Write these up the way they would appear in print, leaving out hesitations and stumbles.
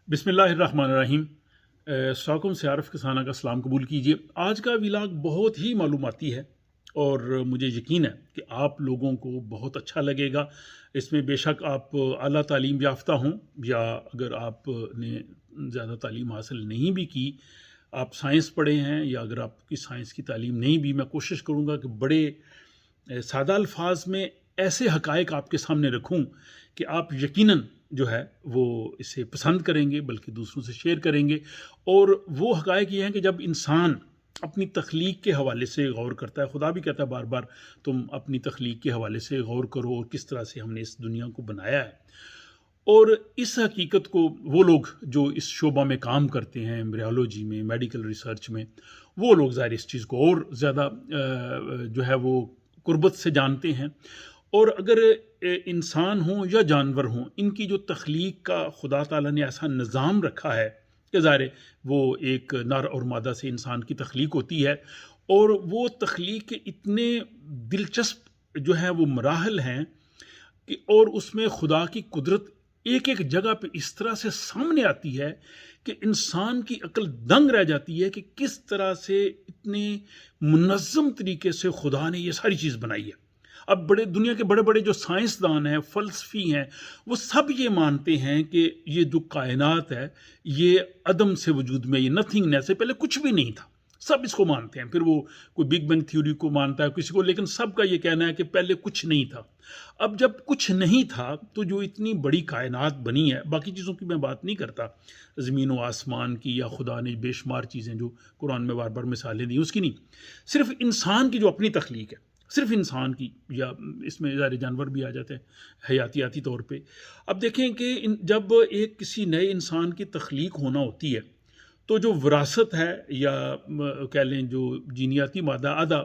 बिस्मिल्लाहिर्रहमानिर्रहीम। साकुम से आरफ किसाना का सलाम कबूल कीजिए। आज का व्लॉग बहुत ही मालूमाती है और मुझे यकीन है कि आप लोगों को बहुत अच्छा लगेगा। इसमें बेशक आप आला तालीम याफ्ता हों या अगर आपने ज़्यादा तालीम हासिल नहीं भी की, आप साइंस पढ़े हैं या अगर आपकी साइंस की तालीम नहीं भी, मैं कोशिश करूँगा कि बड़े सादा अल्फाज में ऐसे हकायक आपके सामने रखूं कि आप यकीनन जो है वो इसे पसंद करेंगे, बल्कि दूसरों से शेयर करेंगे। और वो हकायक ये हैं कि जब इंसान अपनी तख्लीक के हवाले से गौर करता है, खुदा भी कहता है बार बार तुम अपनी तख्लीक के हवाले से गौर करो और किस तरह से हमने इस दुनिया को बनाया है। और इस हकीकत को वो लोग जो इस शोबा में काम करते हैं, एम्ब्रियोलॉजी में, मेडिकल रिसर्च में, वो लोग ज़ाहिर इस चीज़ को और ज़्यादा जो है वो कुर्बत से जानते हैं। और अगर इंसान हों या जानवर हों, इनकी जो तख्लीक का खुदा ताला ने ऐसा निज़ाम रखा है कि ज़ाहिर वो एक नर और मादा से इंसान की तख्लीक होती है, और वो तख्लीक के इतने दिलचस्प जो हैं वो मराहल हैं कि और उसमें खुदा की कुदरत एक एक जगह पे इस तरह से सामने आती है कि इंसान की अक्ल दंग रह जाती है कि किस तरह से इतने मुनज़्ज़म तरीके से खुदा ने ये सारी चीज़ बनाई है। अब बड़े दुनिया के बड़े बड़े जो साइंसदान हैं, फ़लसफ़ी हैं, वो सब ये मानते हैं कि ये जो कायनात है ये अदम से वजूद में, ये नथिंगनेस से पहले कुछ भी नहीं था। सब इसको मानते हैं। फिर वो कोई बिग बैंग थ्योरी को मानता है किसी को, लेकिन सबका ये कहना है कि पहले कुछ नहीं था। अब जब कुछ नहीं था तो जो इतनी बड़ी कायनात बनी है, बाकी चीज़ों की मैं बात नहीं करता, ज़मीन व आसमान की या खुदा ने बेशुमार चीज़ें जो कुरान में बार बार मिसालें दी उसकी नहीं, सिर्फ इंसान की जो अपनी तख्लीक है, सिर्फ इंसान की, या इसमें ज़ाहिर जानवर भी आ जाते हैं हयातियाती तौर पे। अब देखें कि जब एक किसी नए इंसान की तख्लीक होना होती है तो जो विरासत है या कह लें जो जीनियाती मादा, आधा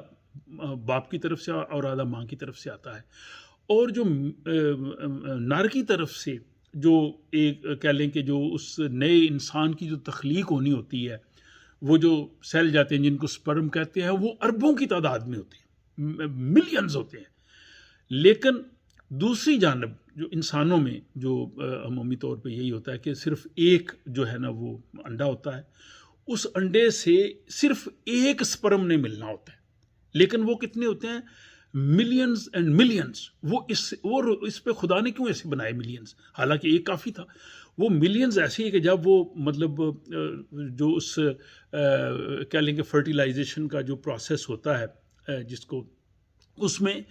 बाप की तरफ से और आधा माँ की तरफ से आता है। और जो नर की तरफ से जो एक कह लें कि जो उस नए इंसान की जो तख्लीक होनी होती है, वो जो सेल जाते हैं जिनको स्पर्म कहते हैं, वो अरबों की तादाद में होते हैं, मिलियंस होते हैं। लेकिन दूसरी जानब जो इंसानों में जो अमूमी तौर पे यही होता है कि सिर्फ एक जो है ना वो अंडा होता है, उस अंडे से सिर्फ एक स्पर्म ने मिलना होता है। लेकिन वो कितने होते हैं? Millions and millions. वो इस पे खुदा ने क्यों ऐसे बनाए मिलियंस, हालांकि एक काफ़ी था। वो मिलियंस ऐसे ही कि जब वो मतलब जो उस कह लेंगे फर्टिलाइजेशन का जो प्रोसेस होता है, जिसको उसमें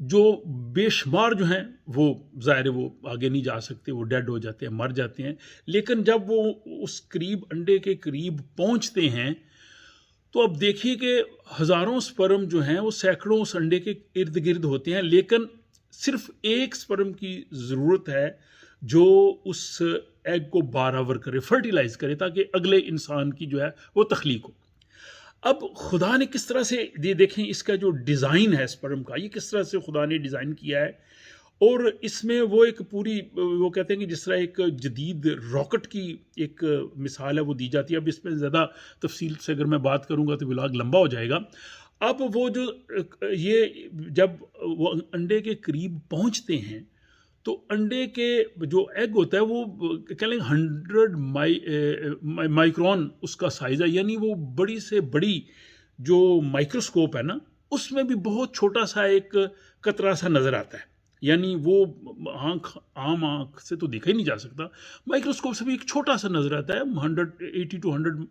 जो बेशुमार जो हैं वो ज़ाहिर है वो आगे नहीं जा सकते, वो डेड हो जाते हैं, मर जाते हैं। लेकिन जब वो उस करीब अंडे के करीब पहुंचते हैं तो अब देखिए कि हज़ारों स्पर्म जो हैं वो सैकड़ों उस अंडे के इर्द गिर्द होते हैं, लेकिन सिर्फ एक स्पर्म की ज़रूरत है जो उस एग को बारावर करे, फर्टिलाइज करे, ताकि अगले इंसान की जो है वो तख्लीक हो। अब खुदा ने किस तरह से ये देखें इसका जो डिज़ाइन है स्पर्म का, ये किस तरह से खुदा ने डिज़ाइन किया है। और इसमें वो एक पूरी वो कहते हैं कि जिस तरह एक जदीद रॉकेट की एक मिसाल है वो दी जाती है। अब इसमें ज़्यादा तफसील से अगर मैं बात करूँगा तो व्लॉग लंबा हो जाएगा। अब वो जो ये जब वो अंडे के करीब पहुँचते हैं तो अंडे के जो एग होता है वो कह लेंगे 100 माइक्रोन उसका साइज़ है, यानी वो बड़ी से बड़ी जो माइक्रोस्कोप है ना, उसमें भी बहुत छोटा सा एक कतरा सा नज़र आता है। यानी वो आम आँख से तो देखा ही नहीं जा सकता, माइक्रोस्कोप से भी एक छोटा सा नज़र आता है। 180 to 100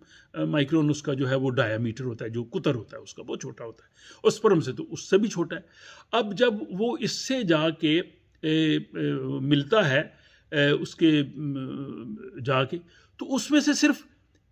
माइक्रोन उसका जो है वो डायामीटर होता है, जो कुतर होता है उसका बहुत छोटा होता है, और स्पर्म से तो उससे भी छोटा है। अब जब वो इससे जाके मिलता है उसके जाके, तो उसमें से सिर्फ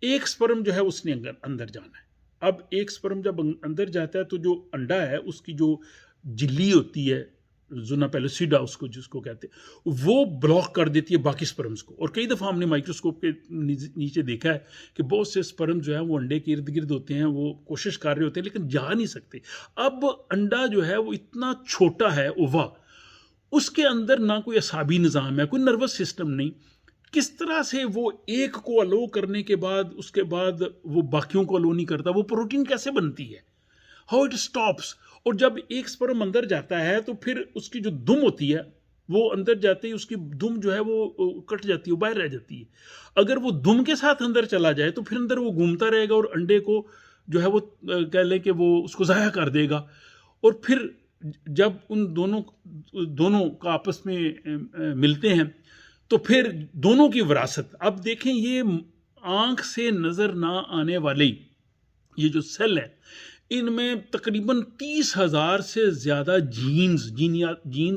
एक स्पर्म जो है उसने अंदर जाना है। अब एक स्पर्म जब अंदर जाता है तो जो अंडा है उसकी जो झिल्ली होती है, जुना पेलोसिडा उसको जिसको कहते हैं, वो ब्लॉक कर देती है बाकी स्पर्म्स को। और कई दफ़ा हमने माइक्रोस्कोप के नीचे देखा है कि बहुत से स्पर्म जो है वो अंडे के इर्द गिर्द होते हैं, वो कोशिश कर रहे होते हैं लेकिन जा नहीं सकते। अब अंडा जो है वो इतना छोटा है, ओवा, उसके अंदर ना कोई असाबी निज़ाम है, कोई नर्वस सिस्टम नहीं। किस तरह से वो एक को अलो करने के बाद उसके बाद वो बाकियों को अलो नहीं करता, वो प्रोटीन कैसे बनती है, हाउ इट स्टॉप्स। और जब एक स्पर्म अंदर जाता है तो फिर उसकी जो दुम होती है वो अंदर जाते ही उसकी दुम जो है वो कट जाती है, वो बाहर रह जाती है। अगर वो दुम के साथ अंदर चला जाए तो फिर अंदर वो घूमता रहेगा और अंडे को जो है वो कह लें कि वो उसको ज़ाया कर देगा। और फिर जब उन दोनों दोनों का आपस में मिलते हैं तो फिर दोनों की विरासत, अब देखें ये आंख से नज़र ना आने वाले ये जो सेल है, इनमें तकरीबन 30,000 से ज़्यादा जीन्स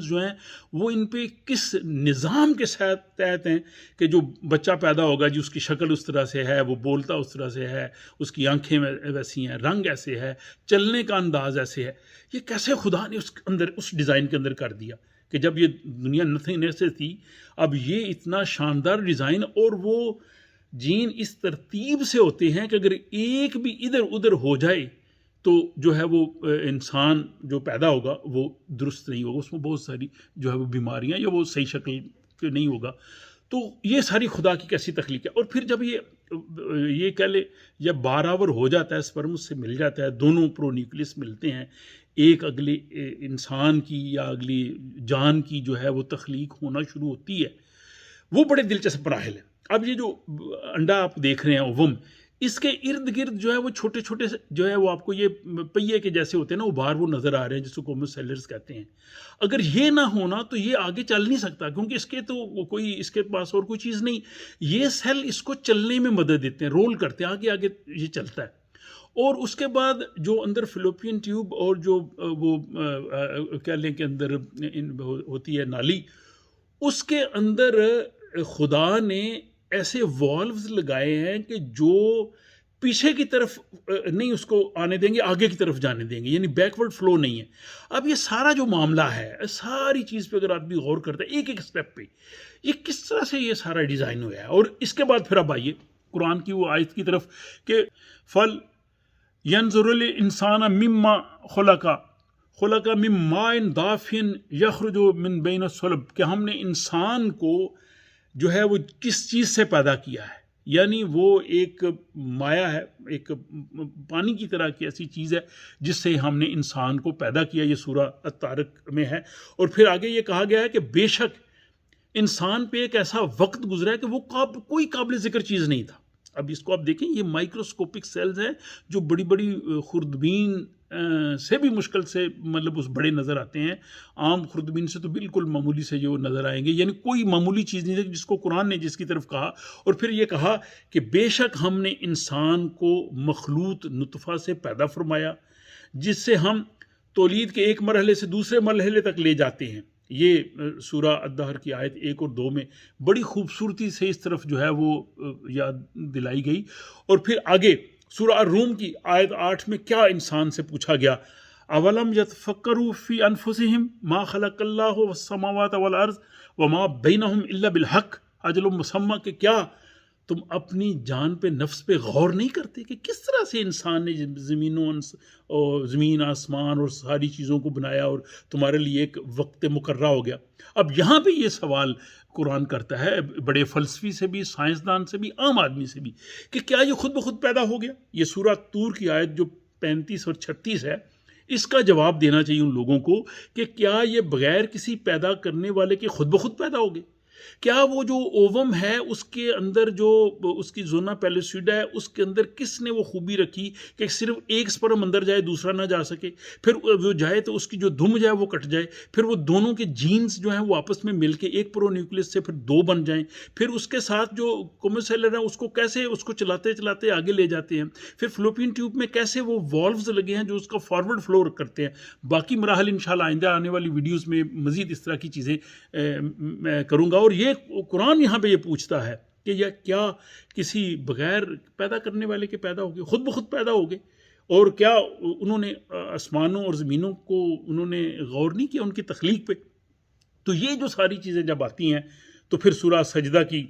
जो हैं वो इन पे किस निज़ाम के साथ तहत हैं कि जो बच्चा पैदा होगा जी उसकी शक्ल उस तरह से है, वो बोलता उस तरह से है, उसकी आंखें वैसी हैं, रंग ऐसे है, चलने का अंदाज ऐसे है। ये कैसे खुदा ने उस अंदर उस डिज़ाइन के अंदर कर दिया कि जब ये दुनिया नथिंगनेस से थी, अब ये इतना शानदार डिज़ाइन, और वो जीन इस तरतीब से होते हैं कि अगर एक भी इधर उधर हो जाए तो जो है वो इंसान जो पैदा होगा वो दुरुस्त नहीं होगा, उसमें बहुत सारी जो है वो बीमारियां, या वो सही शक्ल के नहीं होगा। तो ये सारी खुदा की कैसी तख्लीक है। और फिर जब ये कह ले जब बारावर हो जाता है, स्पर्म से मिल जाता है, दोनों प्रोन्यूक्लियस मिलते हैं, एक अगले इंसान की या अगली जान की जो है वो तख्लीक होना शुरू होती है, वो बड़े दिलचस्प मराहिल है। अब ये जो अंडा आप देख रहे हैं ओवम, इसके इर्द गिर्द जो है वो छोटे छोटे जो है वो आपको ये पहिए के जैसे होते हैं ना उभार, वो नज़र आ रहे हैं जिसको कोमस सेलर्स कहते हैं। अगर ये ना होना तो ये आगे चल नहीं सकता, क्योंकि इसके तो कोई इसके पास और कोई चीज़ नहीं। ये सेल इसको चलने में मदद देते हैं, रोल करते हैं, आगे आगे ये चलता है। और उसके बाद जो अंदर फिलोपियन ट्यूब और जो वो कह लें कि अंदर होती है नाली, उसके अंदर खुदा ने ऐसे वॉल्व्स लगाए हैं कि जो पीछे की तरफ नहीं उसको आने देंगे, आगे की तरफ जाने देंगे, यानी बैकवर्ड फ्लो नहीं है। अब ये सारा जो मामला है, सारी चीज़ पे अगर आदमी गौर करता है एक एक स्टेप पे, ये किस तरह से ये सारा डिज़ाइन हुआ है। और इसके बाद फिर अब आइए कुरान की वो आयत की तरफ कि फल यंजुरुल इंसान मिम्मा खुलका मिन माइन दाफिन यखरुजु मिन बैन सुलब, कि हमने इंसान को जो है वो किस चीज़ से पैदा किया है, यानी वो एक माया है, एक पानी की तरह की ऐसी चीज़ है जिससे हमने इंसान को पैदा किया। ये सूरा अत-तारिक में है। और फिर आगे ये कहा गया है कि बेशक इंसान पे एक ऐसा वक्त गुजरा है कि वो कोई काबिल ज़िक्र चीज़ नहीं था। अब इसको आप देखें, ये माइक्रोस्कोपिक सेल्स हैं जो बड़ी बड़ी खुर्दबीन से भी मुश्किल से मतलब उस बड़े नज़र आते हैं। आम खुर्दबीन से तो बिल्कुल मामूली से जो नज़र आएंगे, यानी कोई मामूली चीज़ नहीं है जिसको कुरान ने जिसकी तरफ कहा। और फिर ये कहा कि बेशक हमने इंसान को मखलूत नुतफ़ा से पैदा फरमाया, जिससे हम तौलीद के एक मरहले से दूसरे मरहले तक ले जाते हैं। ये सूरा अद-दहर की आयत 1 और 2 में बड़ी खूबसूरती से इस तरफ जो है वो याद दिलाई गई। और फिर आगे सूरा ar-रूम की आयत 8 में क्या इंसान से पूछा गया, अवलम यतफक्करू फी अनफुसिहिम मा खलक़ल्लाहु वस्समावाति वल अर्ज़ वमा बैनहुम इल्ला बिल हक़ अजलुम मुसम्मा, के क्या तुम अपनी जान पे, नफ्स पे गौर नहीं करते कि किस तरह से इंसान ने ज़मीन आसमान और सारी चीज़ों को बनाया और तुम्हारे लिए एक वक्त मुकर्रा हो गया। अब यहाँ पे ये सवाल कुरान करता है बड़े फ़लसफ़ी से भी, साइंसदान से भी, आम आदमी से भी, कि क्या ये खुद ब खुद पैदा हो गया। ये सूरा तूर की आयत जो 35 और 36 है, इसका जवाब देना चाहिए उन लोगों को कि क्या ये बग़ैर किसी पैदा करने वाले के खुद ब खुद पैदा हो गए। क्या वो जो ओवम है उसके अंदर जो उसकी जोना पैलिसिडा है, उसके अंदर किसने वो खूबी रखी कि सिर्फ एक स्पर्म अंदर जाए दूसरा ना जा सके, फिर वो जाए तो उसकी जो दुम जाए वो कट जाए, फिर वो दोनों के जीन्स जो हैं वो आपस में मिलके एक प्रोन्यूक्लियस से फिर दो बन जाएं, फिर उसके साथ जो कोमोसेलर है उसको कैसे उसको चलाते चलाते आगे ले जाते हैं, फिर फ्लोपियन ट्यूब में कैसे वो वॉल्व्स लगे हैं जो उसका फॉरवर्ड फ्लो करते हैं। बाकी मराहल इंशाल्लाह आइंदा आने वाली वीडियोज़ में मज़ीद इस तरह की चीज़ें मैं करूँगा। और ये कुरान यहाँ पे ये पूछता है कि यह क्या किसी बगैर पैदा करने वाले के पैदा हो गए, खुद ब खुद पैदा हो गए, और क्या उन्होंने आसमानों और ज़मीनों को उन्होंने गौर नहीं किया उनकी तख्लीक पे। तो ये जो सारी चीज़ें जब आती हैं तो फिर सूरा सजदा की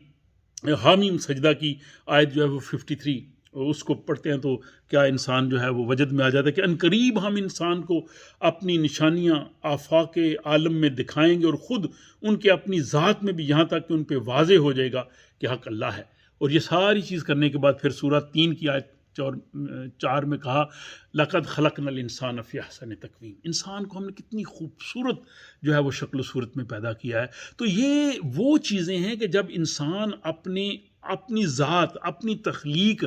हामीम सजदा की आयत जो है वो 53 उसको पढ़ते हैं तो क्या इंसान जो है वो वजद में आ जाता है कि अनकरीब हम इंसान को अपनी निशानियाँ आफाक आलम में दिखाएंगे और ख़ुद उनके अपनी ज़ात में भी, यहाँ तक कि उन पे वाज़े हो जाएगा कि हक़ अल्लाह है। और ये सारी चीज़ करने के बाद फिर सूरा 3 की आयत 4 में कहा, लक़द ख़लक़नल इंसान फ़ी अहसन तक़वीम, इंसान को हमने कितनी खूबसूरत जो है वो शक्ल सूरत में पैदा किया है। तो ये वो चीज़ें हैं कि जब इंसान अपनी ज़ात, अपनी तख्लीक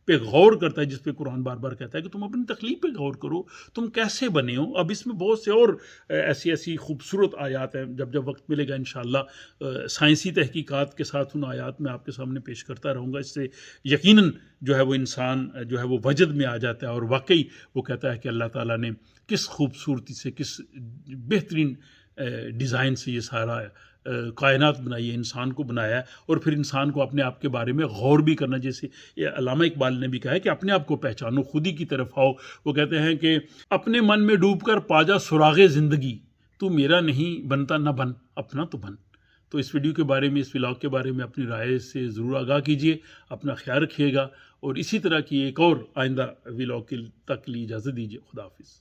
पे गौर करता है, जिस पे कुरान बार बार कहता है कि तुम अपनी तख्लीक पे गौर करो, तुम कैसे बने हो। अब इसमें बहुत से और ऐसी ऐसी खूबसूरत आयात हैं, जब जब वक्त मिलेगा इंशाअल्लाह साइंसी तहकीकात के साथ उन आयात में आपके सामने पेश करता रहूँगा। इससे यकीनन जो है वो इंसान जो है वो वजद में आ जाता है और वाकई वो कहता है कि अल्लाह ताला ने किस खूबसूरती से, किस बेहतरीन डिज़ाइन से ये सारा कायनात बनाई है, इंसान को बनाया है। और फिर इंसान को अपने आप के बारे में गौर भी करना, जैसे ये अल्लामा इकबाल ने भी कहा है कि अपने आप को पहचानो, खुद ही की तरफ आओ। वो कहते हैं कि अपने मन में डूबकर पाजा सुरागे ज़िंदगी, तू मेरा नहीं बनता न बन, अपना तो बन। तो इस वीडियो के बारे में, इस व्लॉग के बारे में अपनी राय से ज़रूर आगाह कीजिए, अपना ख्याल रखिएगा और इसी तरह की एक और आइंदा व्लॉग तक के लिए इजाज़त दीजिए। खुदा हाफिज़।